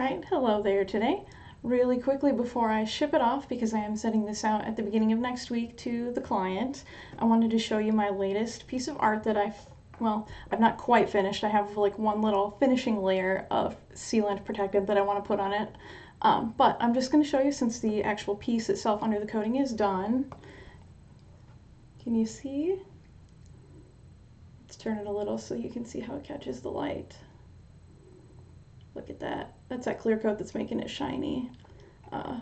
Alright, hello there today. Really quickly before I ship it off, because I am sending this out at the beginning of next week to the client, I wanted to show you my latest piece of art that I've not quite finished. I have like one little finishing layer of sealant protectant that I want to put on it. But I'm just going to show you since the actual piece itself under the coating is done. Can you see? Let's turn it a little so you can see how it catches the light. Look at that. That's that clear coat that's making it shiny. I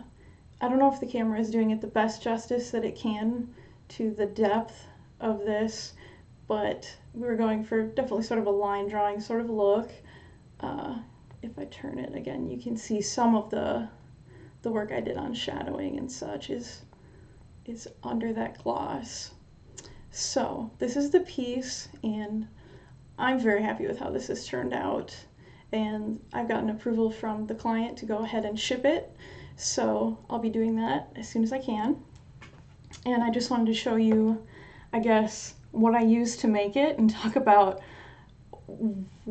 don't know if the camera is doing it the best justice that it can to the depth of this, but we were going for definitely sort of a line drawing sort of look. If I turn it again, you can see some of the work I did on shadowing and such is under that gloss. So this is the piece, and I'm very happy with how this has turned out. And I've gotten approval from the client to go ahead and ship it, so I'll be doing that as soon as I can. And I just wanted to show you, I guess, what I used to make it and talk about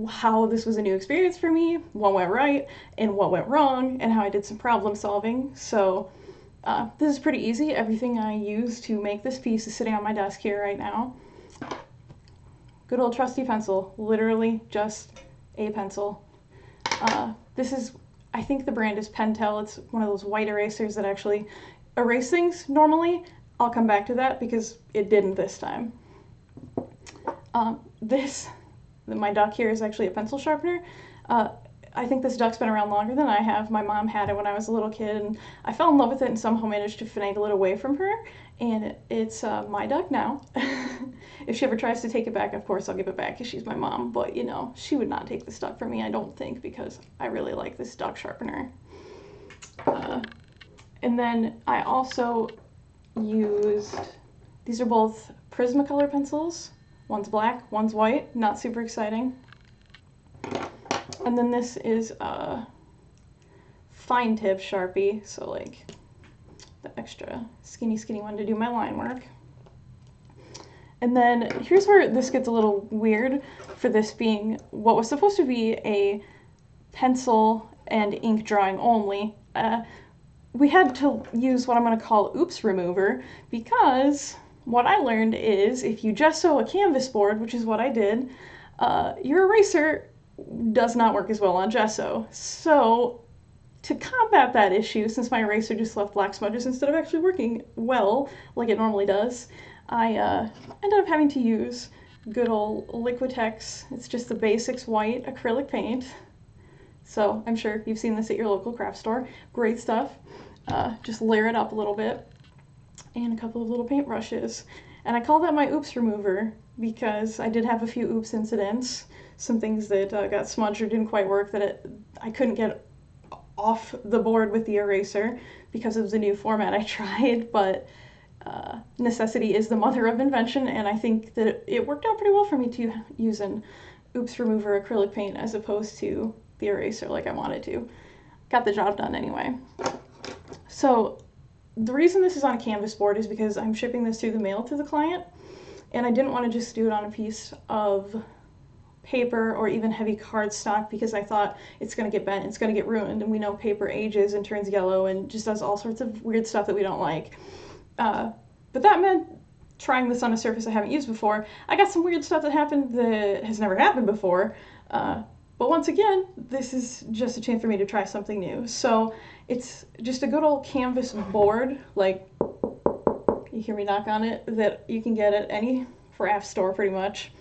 how this was a new experience for me, what went right and what went wrong, and how I did some problem solving. So this is pretty easy. Everything I used to make this piece is sitting on my desk here right now. Good old trusty pencil, literally just a pencil. This is, I think the brand is Pentel. It's one of those white erasers that actually erase things normally. I'll come back to that because it didn't this time. My duck here is actually a pencil sharpener. I think this duck's been around longer than I have. My mom had it when I was a little kid, and I fell in love with it and somehow managed to finagle it away from her. And it's my duck now. If she ever tries to take it back, of course I'll give it back because she's my mom. But, you know, she would not take this duck from me, I don't think, because I really like this duck sharpener. And then I also used, these are both Prismacolor pencils. One's black, one's white, not super exciting. And then this is a fine tip Sharpie, so like the extra skinny one to do my line work. And then here's where this gets a little weird for this being what was supposed to be a pencil and ink drawing only. We had to use what I'm going to call oops remover, because what I learned is if you gesso a canvas board, which is what I did, your eraser does not work as well on gesso. So to combat that issue, since my eraser just left black smudges instead of actually working well like it normally does, I ended up having to use good old Liquitex. It's just the basics white acrylic paint. So I'm sure you've seen this at your local craft store. Great stuff. Just layer it up a little bit. And a couple of little paintbrushes. And I call that my oops remover because I did have a few oops incidents. Some things that got smudged or didn't quite work that I couldn't get off the board with the eraser because of the new format I tried, but necessity is the mother of invention, and I think that it worked out pretty well for me to use an oops remover acrylic paint as opposed to the eraser like I wanted to. Got the job done anyway. So the reason this is on a canvas board is because I'm shipping this through the mail to the client, and I didn't want to just do it on a piece of paper or even heavy cardstock because I thought it's going to get bent, it's going to get ruined, and we know paper ages and turns yellow and just does all sorts of weird stuff that we don't like. But that meant trying this on a surface I haven't used before. I got some weird stuff that happened that has never happened before. But once again, this is just a chance for me to try something new. So it's just a good old canvas board, like you hear me knock on it, that you can get at any craft store pretty much.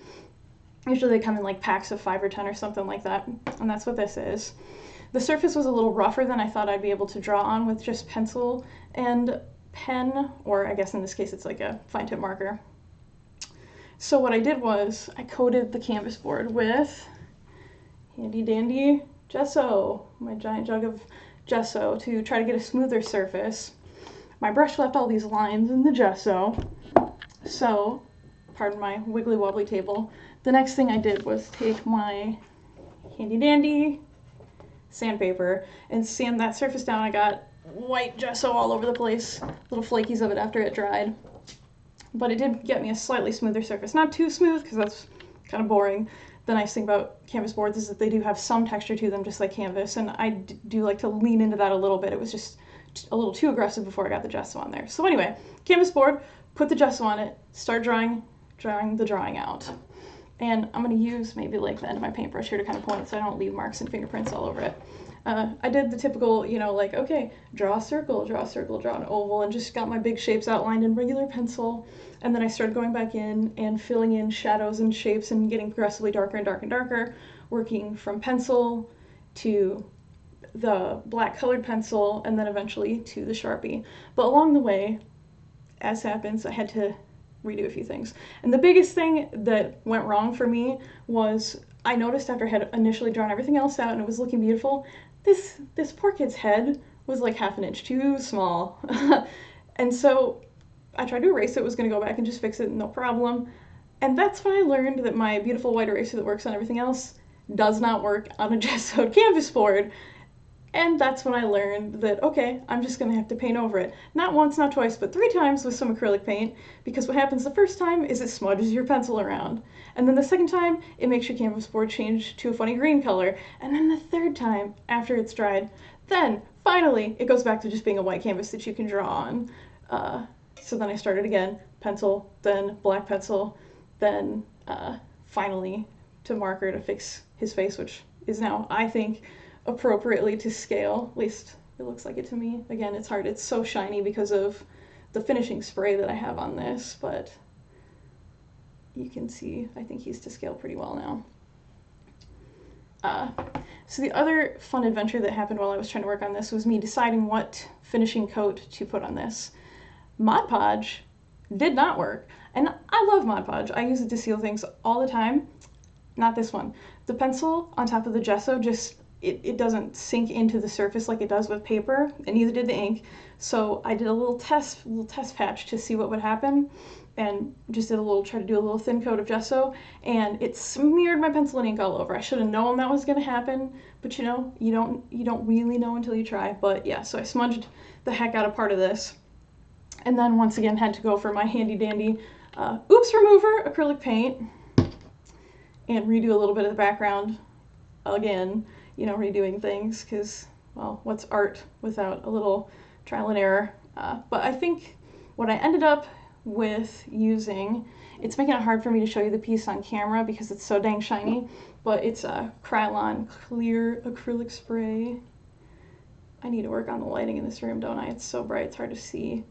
Usually they come in like packs of 5 or 10 or something like that, and that's what this is. The surface was a little rougher than I thought I'd be able to draw on with just pencil and pen, or I guess in this case it's like a fine tip marker. So what I did was I coated the canvas board with handy dandy gesso, my giant jug of gesso, to try to get a smoother surface. My brush left all these lines in the gesso, so pardon my wiggly wobbly table. The next thing I did was take my handy dandy sandpaper and sand that surface down. I got white gesso all over the place, little flakies of it after it dried. But it did get me a slightly smoother surface. Not too smooth because that's kind of boring, the nice thing about canvas boards is that they do have some texture to them, just like canvas, and I do like to lean into that a little bit. It was just a little too aggressive before I got the gesso on there. So anyway, canvas board, put the gesso on it, start drawing the drawing out. And I'm going to use maybe like the end of my paintbrush here to kind of point it so I don't leave marks and fingerprints all over it. I did the typical, you know, like, okay, draw a circle, draw an oval, and just got my big shapes outlined in regular pencil. And then I started going back in and filling in shadows and shapes and getting progressively darker and darker and darker, working from pencil to the black colored pencil and then eventually to the Sharpie. But along the way, as happens, I had to redo a few things. And the biggest thing that went wrong for me was I noticed after I had initially drawn everything else out and it was looking beautiful, this poor kid's head was like half an inch too small. And so I tried to erase it, was going to go back and just fix it, no problem. And that's when I learned that my beautiful white eraser that works on everything else does not work on a gessoed canvas board. And that's when I learned that, okay, I'm just going to have to paint over it. Not once, not twice, but 3 times with some acrylic paint, because what happens the first time is it smudges your pencil around. And then the second time, it makes your canvas board change to a funny green color. And then the third time, after it's dried, then finally it goes back to just being a white canvas that you can draw on. So then I started again, pencil, then black pencil, then finally to marker to fix his face, which is now, I think, appropriately to scale. At least it looks like it to me. Again, it's hard. It's so shiny because of the finishing spray that I have on this, but you can see I think he's to scale pretty well now. So the other fun adventure that happened while I was trying to work on this was me deciding what finishing coat to put on this. Mod Podge did not work, and I love Mod Podge. I use it to seal things all the time. Not this one. The pencil on top of the gesso just it doesn't sink into the surface like it does with paper, and neither did the ink. So I did a little test patch to see what would happen, and just try to do a little thin coat of gesso, and it smeared my pencil and ink all over. I should have known that was going to happen, but you know, you don't really know until you try. But yeah, so I smudged the heck out of part of this, and then once again had to go for my handy dandy Oops Remover acrylic paint and redo a little bit of the background again. You know, redoing things, because, well, what's art without a little trial and error? But I think what I ended up with using, it's making it hard for me to show you the piece on camera because it's so dang shiny, but it's a Krylon clear acrylic spray. I need to work on the lighting in this room, don't I? It's so bright, it's hard to see.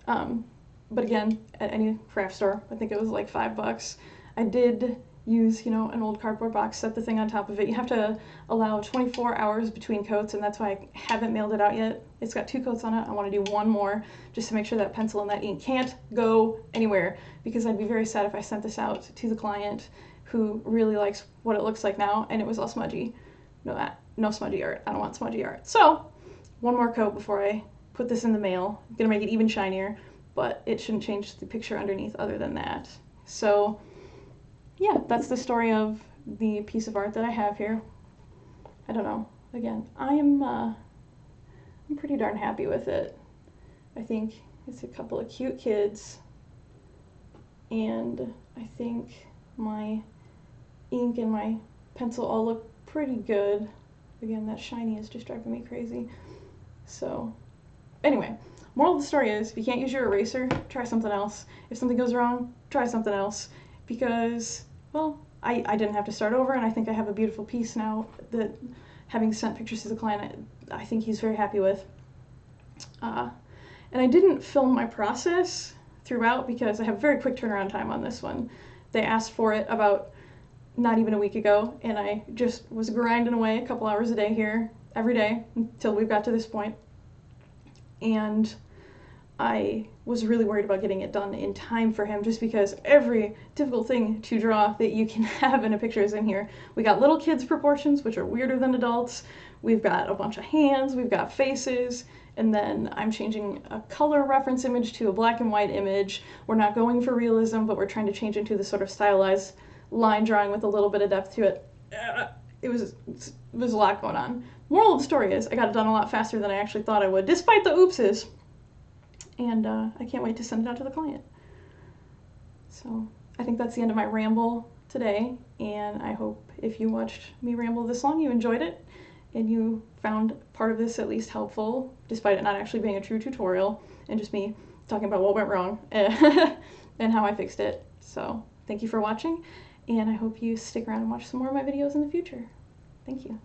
But again, at any craft store, I think it was like $5. I did use, you know, an old cardboard box, set the thing on top of it. You have to allow 24 hours between coats, and that's why I haven't mailed it out yet. It's got 2 coats on it. I want to do 1 more just to make sure that pencil and that ink can't go anywhere, because I'd be very sad if I sent this out to the client who really likes what it looks like now and it was all smudgy. No smudgy art. I don't want smudgy art. So 1 more coat before I put this in the mail. I'm gonna make it even shinier, but it shouldn't change the picture underneath other than that. So yeah, that's the story of the piece of art that I have here. I don't know. Again, I'm pretty darn happy with it. I think it's a couple of cute kids, and I think my ink and my pencil all look pretty good. Again, that shiny is just driving me crazy. So anyway, moral of the story is, if you can't use your eraser, try something else. If something goes wrong, try something else. Because, well, I didn't have to start over, and I think I have a beautiful piece now that, having sent pictures to the client, I think he's very happy with. And I didn't film my process throughout because I have very quick turnaround time on this one. They asked for it about not even a week ago, and I just was grinding away a couple hours a day here, every day, until we got to this point. And I was really worried about getting it done in time for him, just because every difficult thing to draw that you can have in a picture is in here. We got little kids proportions, which are weirder than adults. We've got a bunch of hands, we've got faces, and then I'm changing a color reference image to a black and white image. We're not going for realism, but we're trying to change into this sort of stylized line drawing with a little bit of depth to it. It was a lot going on. Moral of the story is, I got it done a lot faster than I actually thought I would, despite the oopses. And I can't wait to send it out to the client. So I think that's the end of my ramble today. and I hope if you watched me ramble this long, you enjoyed it, and you found part of this at least helpful, despite it not actually being a true tutorial, and just me talking about what went wrong and how I fixed it. So thank you for watching, and I hope you stick around and watch some more of my videos in the future. Thank you.